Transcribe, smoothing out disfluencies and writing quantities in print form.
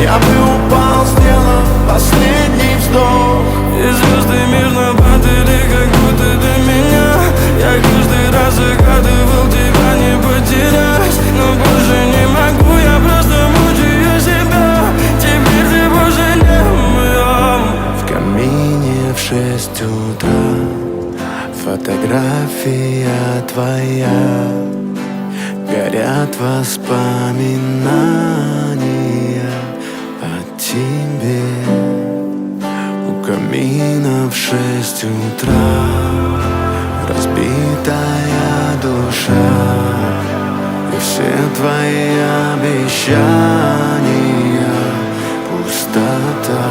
Я бы упал, сделав последний вздох. И звезды мирно падали, как будто до меня. Я каждый раз загадывал тебя не потерять, но больше не могу, я просто мучаю себя. Теперь ты больше не моя. В камине в 6 утра фотография твоя. Горят воспоминания о тебе. У камина в 6 утра разбитая душа. И все твои обещания пустота.